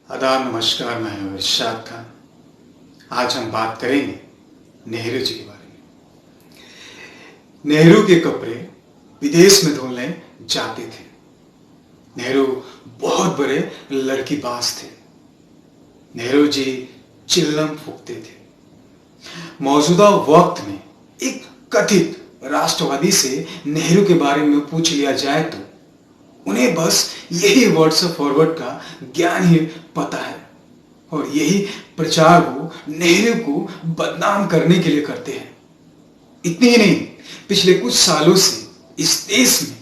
आदाब नमस्कार, मैं हूं इरशाद खान। आज हम बात करेंगे नेहरू जी के बारे में। नेहरू के कपड़े विदेश में धुलने जाते थे। नेहरू बहुत बड़े लड़कीबाज थे। नेहरू जी चिल्लम फूंकते थे। मौजूदा वक्त में एक कथित राष्ट्रवादी से नेहरू के बारे में पूछ लिया जाए तो उन्हें बस यही वर्ड्स फॉरवर्ड का ज्ञान ही पता है और यही प्रचार वो नेहरू को बदनाम करने के लिए करते हैं। इतनी ही नहीं, पिछले कुछ सालों से इस देश में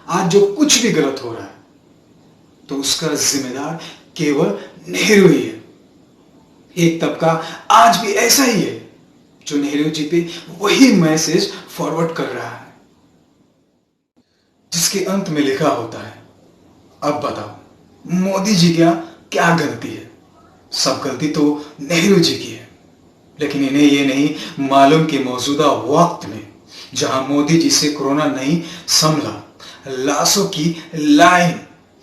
आज जो कुछ भी गलत हो रहा है तो उसका जिम्मेदार केवल नेहरू ही है। एक तबका आज भी ऐसा ही है जो नेहरू जी पे वही मैसेज फॉरवर्ड कर रहा है जिसके अंत में लिखा होता है, अब बताओ मोदी जी क्या गलती है। सब गलती तो नेहरू जी की है, लेकिन इन्हें ये नहीं मालूम कि मौजूदा वक्त में जहां मोदी जी से कोरोना नहीं संभला, लाशों की लाइन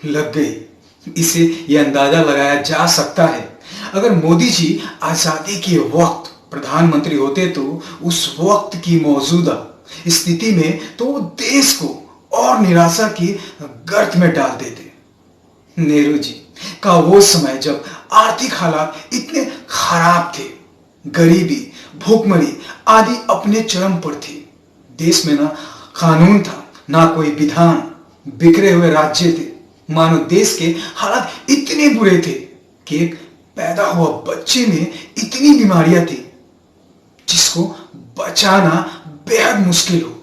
लग गई। इसे यह अंदाजा लगाया जा सकता है अगर मोदी जी आजादी के वक्त प्रधानमंत्री होते तो उस वक्त की मौजूदा स्थिति में तो वो देश को और निराशा की गर्त में डाल देते। नेहरू जी का वो समय जब आर्थिक हालात इतने खराब थे, गरीबी, भूखमरी आदि अपने चरम पर थी। देश में ना कानून था, ना कोई विधान, बिखरे हुए राज्य थे। मानो देश के हालात इतने बुरे थे कि एक पैदा हुआ बच्चे में इतनी बीमारियां थी जिसको बचाना बेहद मुश्किल हो।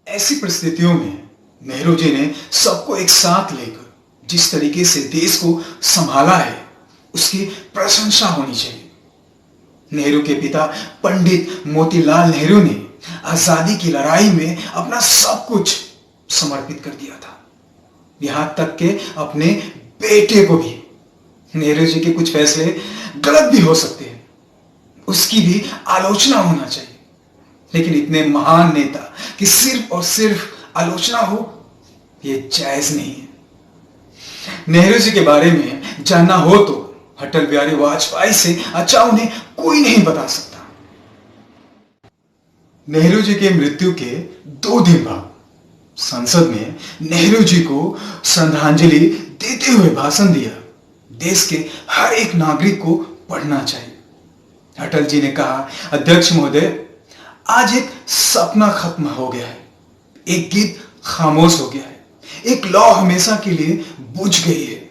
ऐसी परिस्थितियों में नेहरू जी ने सबको एक साथ लेकर जिस तरीके से देश को संभाला है उसकी प्रशंसा होनी चाहिए। नेहरू के पिता पंडित मोतीलाल नेहरू ने आजादी की लड़ाई में अपना सब कुछ समर्पित कर दिया था, यहां तक कि अपने बेटे को भी। नेहरू जी के कुछ फैसले गलत भी हो सकते हैं, उसकी भी आलोचना होना चाहिए, लेकिन इतने महान नेता कि सिर्फ और सिर्फ आलोचना हो यह जायज नहीं है। नेहरू जी के बारे में जानना हो तो अटल बिहारी वाजपेयी से अच्छा उन्हें कोई नहीं बता सकता। नेहरू जी के मृत्यु के 2 दिन बाद संसद में नेहरू जी को श्रद्धांजलि देते हुए भाषण दिया। देश के हर एक नागरिक को पढ़ना चाहिए। अटल जी ने कहा, अध्यक्ष महोदय, आज एक सपना खत्म हो गया है, एक गीत खामोश हो गया है, एक लौ हमेशा के लिए बुझ गई है।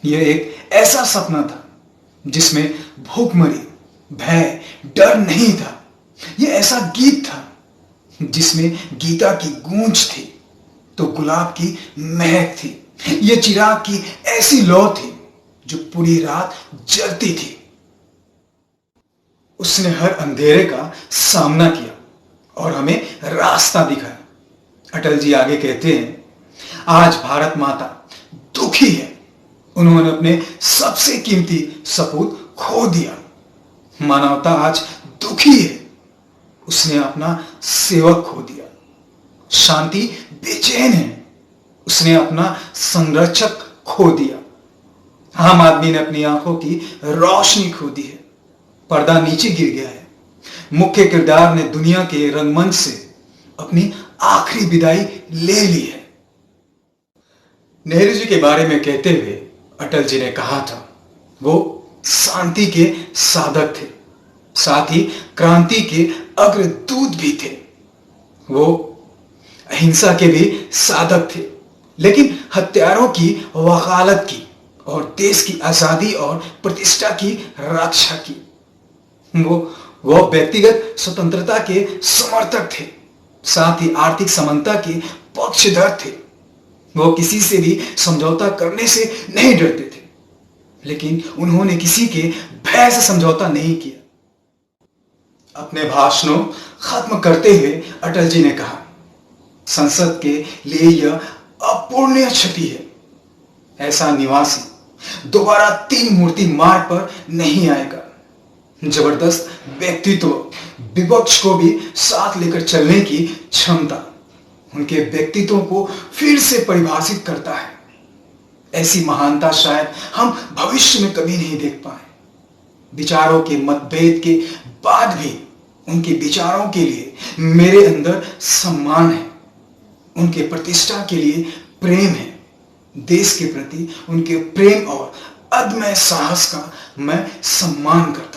यह एक ऐसा सपना था जिसमें भूखमरी, भय, डर नहीं था। यह ऐसा गीत था जिसमें गीता की गूंज थी तो गुलाब की महक थी। यह चिराग की ऐसी लौ थी जो पूरी रात जलती थी। उसने हर अंधेरे का सामना किया और हमें रास्ता दिखाया। अटल जी आगे कहते हैं, आज भारत माता दुखी है। उन्होंने अपने सबसे कीमती सपूत खो दिया। मानवता आज दुखी है, उसने अपना सेवक खो दिया। शांति बेचैन है, उसने अपना संरक्षक खो दिया। आम आदमी ने अपनी आंखों की रोशनी खो दी है, पर्दा नीचे गिर गया है। मुख्य किरदार ने दुनिया के रंगमंच से अपनी आखिरी विदाई ले ली है। नेहरू जी के बारे में कहते हुए अटल जी ने कहा था, वो शांति के साधक थे, साथ ही क्रांति के अग्रदूत भी थे। वो अहिंसा के भी साधक थे, लेकिन हत्यारों की वकालत की और देश की आजादी और प्रतिष्ठा की रक्षा की। वो व्यक्तिगत स्वतंत्रता के समर्थक थे, साथ ही आर्थिक समानता के पक्षधर थे। वो किसी से भी समझौता करने से नहीं डरते थे, लेकिन उन्होंने किसी के भय से समझौता नहीं किया। अपने भाषणों खत्म करते हुए अटल जी ने कहा, संसद के लिए यह अपूर्णीय क्षति है। ऐसा निवासी दोबारा 3 मूर्ति मार्ग पर नहीं आएगा। जबरदस्त व्यक्तित्व विपक्ष को भी साथ लेकर चलने की क्षमता उनके व्यक्तित्व को फिर से परिभाषित करता है। ऐसी महानता शायद हम भविष्य में कभी नहीं देख पाए। विचारों के मतभेद के बाद भी उनके विचारों के लिए मेरे अंदर सम्मान है, उनके प्रतिष्ठा के लिए प्रेम है, देश के प्रति उनके प्रेम और अदम्य साहस का मैं सम्मान करता हूं।